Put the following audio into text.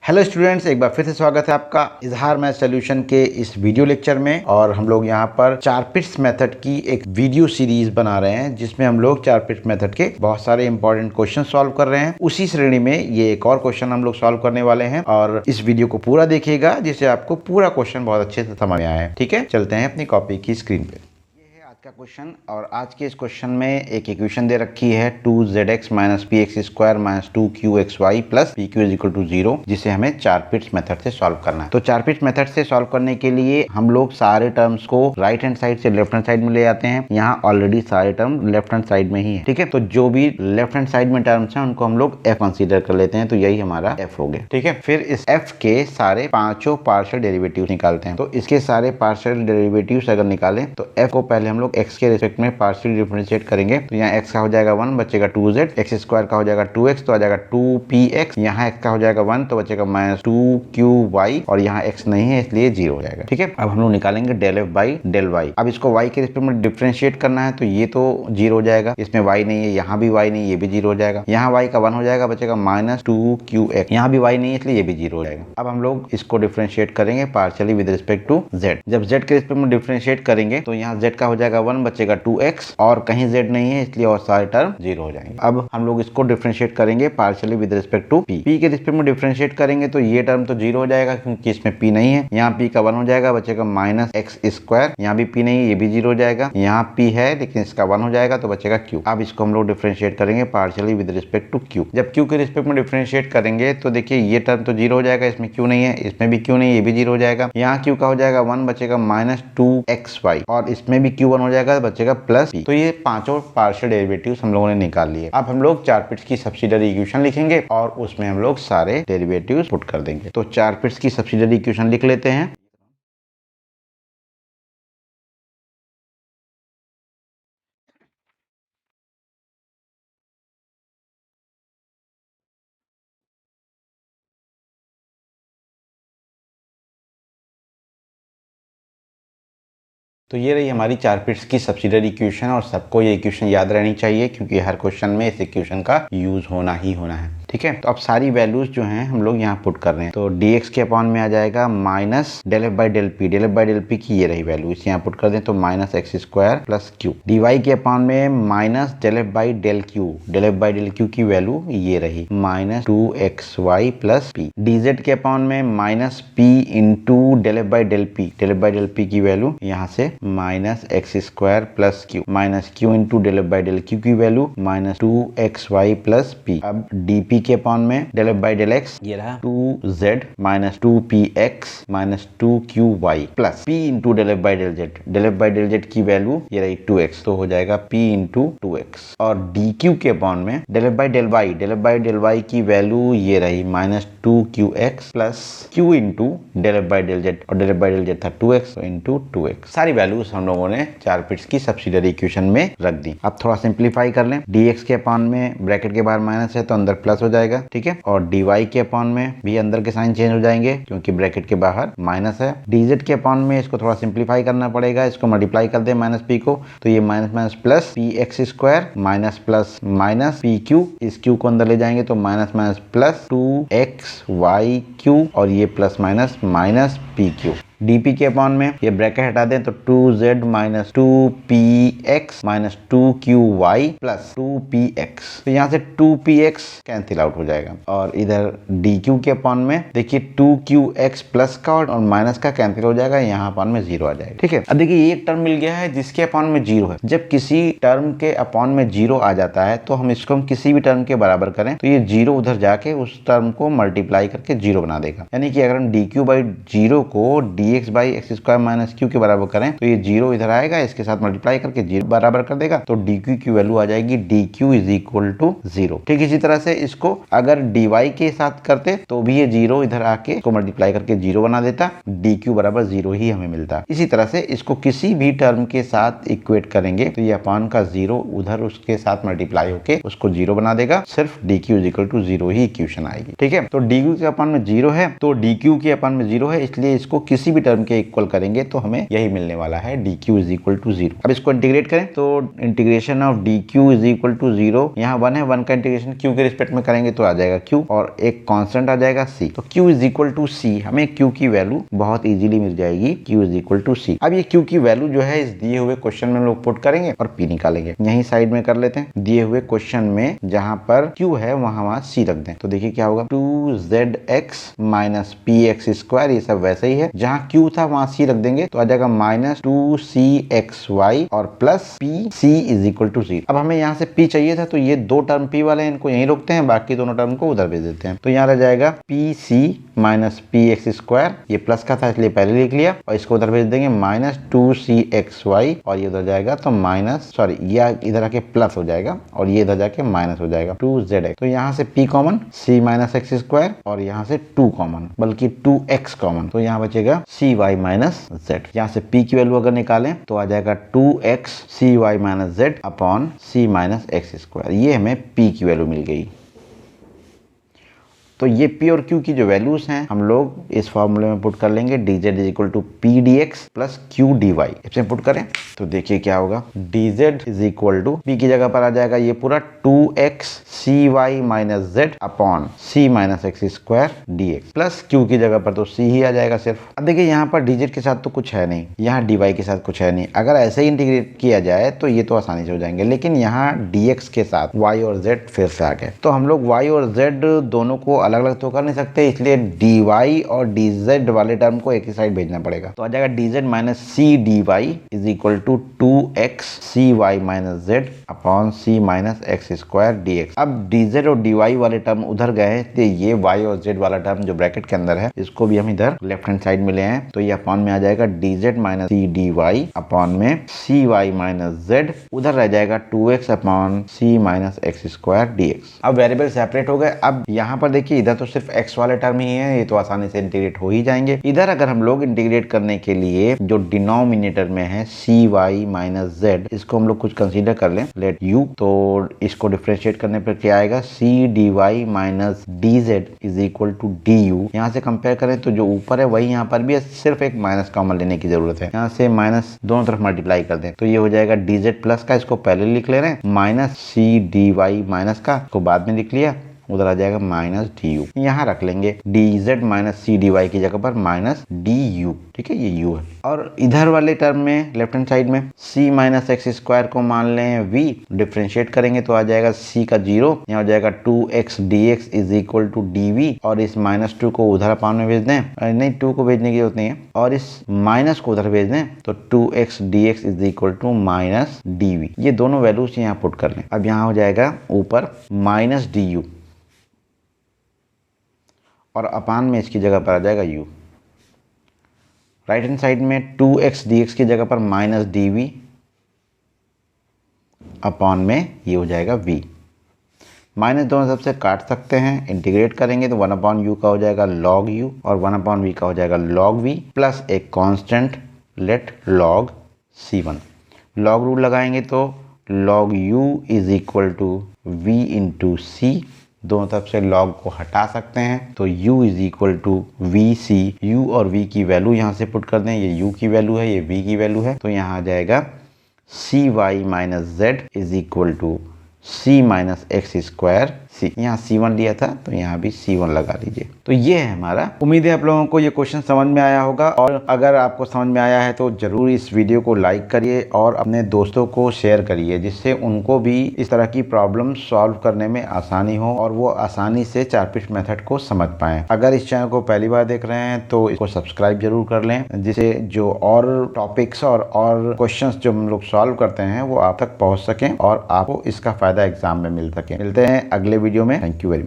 Hello students, एक बार फिर से स्वागत है आपका इजहार मैथ सॉल्यूशन के इस वीडियो लेक्चर में। और हम लोग यहाँ पर चारपिट्स मेथड की एक वीडियो सीरीज बना रहे हैं जिसमें हम लोग चारपिट्स मेथड के बहुत सारे इंपॉर्टेंट क्वेश्चन सॉल्व कर रहे हैं। उसी श्रेणी में ये एक और क्वेश्चन हम लोग सॉल्व करने वाले हैं और इस वीडियो को पूरा देखिएगा जिससे आपको पूरा क्वेश्चन बहुत अच्छे से समझ में आए। ठीक है, चलते हैं अपनी कॉपी की स्क्रीन पे। का क्वेश्चन, और आज के इस क्वेश्चन में एक इक्वेशन दे रखी है 2zx minus p x square minus 2qxy plus p q is equal to 0, जिसे हमें चारपिट्स मेथड से सॉल्व करना है। तो चारपिट्स मेथड से सॉल्व करने के लिए हम लोग सारे टर्म्स को राइट हैंड साइड से लेफ्ट हैंड साइड में ले आते हैं। यहाँ ऑलरेडी सारे टर्म लेफ्ट हैंड साइड में ही है। ठीक है, तो जो भी लेफ्ट हैंड साइड में टर्म्स हैं उनको हम लोग f कंसीडर कर लेते हैं, तो यही हमारा f हो गया। ठीक है, फिर इस f के सारे पांचों पार्शियल डेरिवेटिव निकालते हैं। तो इसके सारे पार्शियल डेरिवेटिव्स अगर निकालें तो f को पहले हम लोग x के रिस्पेक्ट में पार्शियल डिफरेंशिएट करेंगे। तो यहाँ x का हो जाएगा 1, बचेगा 2z, x स्क्वायर का हो जाएगा 2x तो आ जाएगा 2px, यहाँ x का हो जाएगा 1 तो बचेगा माइनस 2qy, और यहाँ x नहीं है इसलिए 0 हो जाएगा। ठीक है, अब हम लोग निकालेंगे del f by del y। अब इसको y के रिस्पेक्ट में डिफरेंशिएट करना है तो ये तो 0 हो जाएगा, इसमें y नहीं है, यहाँ भी y नहीं, ये भी 0 हो जाएगा। यहाँ y का 1 हो जाएगा, बचेगा माइनस 2qx, यहाँ भी y नहीं है इसलिए ये भी 0 हो जाएगा। अब हम लोग इसको डिफरेंशिएट करेंगे partially with respect to z। जब z के रिस्पेक्ट में डिफरेंशिएट करेंगे तो यहाँ z का हो जाएगा 1, बचेगा 2x, और कहीं z नहीं है इसलिए और सारे टर्म 0 हो जाएंगे। अब हम लोग इसको डिफरेंशिएट करेंगे partially with respect to p। p के रिस्पेक्ट में डिफरेंशिएट करेंगे तो ये टर्म तो 0 हो जाएगा क्योंकि इसमें p नहीं है। यहाँ p का 1 हो जाएगा, बचेगा माइनस एक्स स्क्वायर, यहाँ भी p नहीं है, ये भी 0 हो जाएगा। यहाँ p है लेकिन इसका 1 हो जाएगा तो बचेगा q। अब इसको हम लोग डिफरेंशिएट करेंगे partially with respect to q। जब q के रिस्पेक्ट में डिफरेंशिएट करेंगे तो देखिए ये टर्म तो 0 हो जाएगा, इसमें q नहीं है, इसमें भी q नहीं है, ये भी 0 हो जाएगा। यहाँ q का हो जाएगा 1, बचेगा माइनस 2xy, और इसमें भी q1 हो जाएगा, बचेगा प्लस p। तो ये पांचों पार्शियल डेरिवेटिव्स हम लोगों ने निकाल लिए। अब हम लोग चारपिट्स की सब्सिडियरी इक्वेशन लिखेंगे और उसमें हम लोग सारे डेरिवेटिव्स पुट कर देंगे। तो चारपिट्स की सब्सिडियरी इक्वेशन लिख लेते हैं। तो ये रही हमारी चारपिट्स की सब्सिडियरी इक्वेशन, और सबको ये इक्वेशन याद रहनी चाहिए क्योंकि हर क्वेश्चन में इस इक्वेशन का यूज होना ही होना है। ठीक है, तो अब सारी वैल्यूज जो हैं हम लोग यहाँ पुट कर रहे हैं। तो dx के अपॉन में आ जाएगा minus del f by del p। del f by del p की ये रही वैल्यू, इसे यहाँ पुट कर दें तो minus x square plus Q. dy के अपॉन में minus del f by del q। del f by del q की वैल्यू ये रही minus 2xy plus p। dz के अपॉन में minus p into del f by del p। del f by del p की value यहाँ से minus x square plus Q, minus Q into del f by del q की value minus 2xy plus p। अब dp के upon में del f by del x ये रहा 2z minus 2px minus 2qy plus p into del f by del z। del f by del z की value ये रही 2x, तो हो जाएगा p इंटू 2x। और dq के अपॉन में del f by del y। del f by del y की वैल्यू ये रही minus 2qx plus q into del f by del z, और del f by del z था 2x तो into 2x। सारी values हम लोगों ने चारपिट्स की सब्सिडियरी इक्वेशन में रख दी। अब थोड़ा सिंप्लीफाई कर लें। dx के अपॉन में ब्रैकेट के बाहर माइनस है तो अंदर प्लस हो जाएगा। ठीक है, और dy के अपॉन में भी अंदर के साइन चेंज हो जाएंगे क्योंकि ब्रैकेट के बाहर माइनस है। dz के अपॉन में इसको थोड़ा सिंप्लीफाई करना पड़ेगा, इसको मल्टीप्लाई कर दे माइनस p को, तो ये minus minus plus px square minus plus minus pq, इस q को अंदर ले जाएंगे तो माइनस माइनस प्लस 2xyq, और ये plus minus minus pq। dp के अपॉन में ये ब्रैकेट हटा दें तो 2z minus 2px minus 2qy plus 2px, तो यहाँ से 2px कैंसिल आउट हो जाएगा। और इधर dq के अपॉन में देखिए 2qx प्लस का और माइनस का कैंसिल हो जाएगा, यहाँ अपॉन में 0 आ जाएगा। ठीक है, अब देखिए एक टर्म मिल गया है जिसके अपॉन में 0 है। जब किसी टर्म के अपॉन में 0 आ जाता है तो हम इसको हम किसी भी टर्म के बराबर करें तो ये 0 उधर जाके उस टर्म को मल्टीप्लाई करके 0 बना देगा। यानी कि अगर हम dq बाई 0 को dx by x square minus Q के बराबर करें तो ये 0 इधर आएगा, इसके साथ मल्टीप्लाई करके 0 बराबर कर देगा, तो dq की वैल्यू आ जाएगी dq इज इक्वल टू 0। ठीक, इसी तरह से इसको अगर dy के साथ करते तो भी ये 0 इधर आके इसको मल्टीप्लाई करके 0 बना देता, dq बराबर 0 ही हमें मिलता। इसी तरह से इसको किसी भी टर्म के साथ इक्वेट करेंगे तो ये अपान का 0 उधर उसके साथ मल्टीप्लाई होके उसको 0 बना देगा, सिर्फ dq इज इक्वल टू 0 ही इक्वेशन आएगी। ठीक है, तो dq के अपान में 0 है तो dq के अपान में 0 है, इसलिए इसको किसी भी टर्म के इक्वल करेंगे तो हमें यही मिलने वाला है, d q is equal to 0। अब इसको इंटीग्रेट करें तो integration of d q is equal to 0, यहाँ 1 है, 1 का इंटीग्रेशन क्यू के रिस्पेक्ट में करेंगे तो आ जाएगा क्यू और एक कांस्टेंट आ जाएगा सी। तो क्यू इज इक्वल टू सी, हमें क्यू की वैल्यू बहुत इजीली मिल जाएगी, क्यू इज इक्वल टू सी। अब ये क्यू की वैल्यू जो है इस दिए हुए क्वेश्चन में हम लोग पुट करेंगे और पी निकालेंगे। यही साइड में कर लेते हैं, दिए हुए क्वेश्चन में जहां पर क्यू है वहां सी रख दें। तो देखिए क्या होगा, 2zx minus p x square, ये सब वैसे ही है, जहां क्यू था वहां सी रख देंगे तो आ जाएगा माइनस 2cxy और plus p c is equal to 0। अब हमें यहाँ से p चाहिए था तो ये दो टर्म p वाले इनको यहीं रोकते हैं, बाकी दोनों टर्म को उधर भेज देते हैं। तो यहाँ रह जाएगा p c minus p x square, ये प्लस का था इसलिए पहले लिख लिया, और इसको उधर भेज देंगे माइनस 2cxy और ये उधर जाएगा तो माइनस, सॉरी ये इधर आके प्लस हो जाएगा और ये इधर जाके माइनस हो जाएगा 2zx। तो यहाँ से p common, c minus x square और यहाँ से 2 कॉमन, बल्कि 2x कॉमन, तो यहाँ बचेगा cy माइनस z। यहाँ से p की वैल्यू अगर निकालें तो आ जाएगा 2x cy minus z upon c minus x square, ये हमें p की वैल्यू मिल गई। तो ये p और q की जो वैल्यूज हैं हम लोग इस फॉर्मूले में पुट कर लेंगे, dz is equal to p d x plus q d y. इसमें पुट करें तो देखिए क्या होगा, dz is equal to p की जगह पर आ जाएगा ये पूरा 2x cy minus z upon c minus x square D x, plus q की जगह पर तो c ही आ जाएगा सिर्फ। अब देखिए यहाँ पर dz के साथ तो कुछ है नहीं, यहाँ dy के साथ कुछ है नहीं, अगर ऐसे ही इंटीग्रेट किया जाए तो ये तो आसानी से हो जाएंगे, लेकिन यहाँ dx के साथ y और z फिर से आ गए, तो हम लोग y और z दोनों को अलग अलग तो कर नहीं सकते, इसलिए dy और dz वाले टर्म को एक ही साइड भेजना पड़ेगा। तो आ जाएगा dz minus c d y is equal to 2x cy minus z upon c minus x square dx। अब dz और dy वाले टर्म उधर गए तो ये y और z वाला टर्म जो ब्रैकेट के अंदर है इसको भी हम इधर लेफ्ट हैंड साइड में ले आए, तो ये अपॉन में आ जाएगा dz minus c d y upon में cy माइनस z, उधर रह जाएगा 2x upon c minus x square dx। अब वेरिएबल सेपरेट हो गए। अब यहाँ पर देखिए इधर तो सिर्फ x वाले टर्म ही है, ये तो आसानी से इंटीग्रेट हो ही जाएंगे। इधर अगर हम लोग इंटीग्रेट करने के लिए जो डिनोमिनेटर में है cy माइनस z, इसको हम लोग कुछ कंसीडर कर लें, लेट u, तो इसको डिफरेंशिएट करने पर क्या आएगा, c dy minus dz is equal to du। यहाँ से कंपेयर करें तो जो ऊपर है वही यहाँ पर भी है, सिर्फ एक माइनस कॉमन लेने की जरूरत है, यहाँ से माइनस दोनों तरफ मल्टीप्लाई कर दें तो ये हो जाएगा dz प्लस का, इसको पहले लिख ले रहे हैं, माइनस c dy माइनस का को बाद में लिख लिया, उधर आ जाएगा माइनस डी यू, यहाँ रख लेंगे dz minus c d y की जगह पर माइनस डी यू, ठीक है, ये u है। और इधर वाले टर्म में लेफ्ट हैंड साइड में c माइनस एक्स स्क्वायर को मान लें v, डिफरेंशिएट करेंगे तो आ जाएगा c का 0, यहाँ हो जाएगा 2x dx is equal to dv, और इस माइनस 2 को उधर अपान में भेज दें, नहीं 2 को भेजने की जरूरत नहीं है, और इस माइनस को उधर भेज दें तो 2x dx is equal to minus dv। ये दोनों वैल्यूज यहाँ पुट कर लें। अब यहाँ हो जाएगा ऊपर माइनस डी यू और अपान में इसकी जगह पर आ जाएगा u। राइट हैंड साइड में 2x dx की जगह पर माइनस dv अपॉन में ये हो जाएगा v। माइनस दोनों तरफ से काट सकते हैं, इंटीग्रेट करेंगे तो 1 अपॉन u का हो जाएगा log u और 1 अपॉन v का हो जाएगा log v, प्लस एक constant let log c1। log rule लगाएंगे तो log u is equal to v into C, दोनों तरफ से log को हटा सकते हैं तो u is equal to v c. u और v की वैल्यू यहाँ से पुट कर दें, ये u की वैल्यू है, ये v की वैल्यू है, तो यहाँ आ जाएगा cy minus z is equal to c minus x square c। यहाँ c1 लिया था तो यहाँ भी c1 लगा लीजिए। तो ये है हमारा। उम्मीद है आप लोगों को ये क्वेश्चन समझ में आया होगा, और अगर आपको समझ में आया है तो जरूर इस वीडियो को लाइक करिए और अपने दोस्तों को शेयर करिए, जिससे उनको भी इस तरह की प्रॉब्लम सॉल्व करने में आसानी हो और वो आसानी से चारपिट मेथड को समझ पाएं। अगर इस चैनल को पहली बार देख रहे हैं तो इसको सब्सक्राइब जरूर कर लें, जिससे जो और टॉपिक्स और क्वेश्चन जो हम लोग सॉल्व करते हैं वो आप तक पहुँच सकें और आपको इसका फायदा एग्जाम में मिल सके। मिलते हैं अगले वीडियो में। Thank you very much.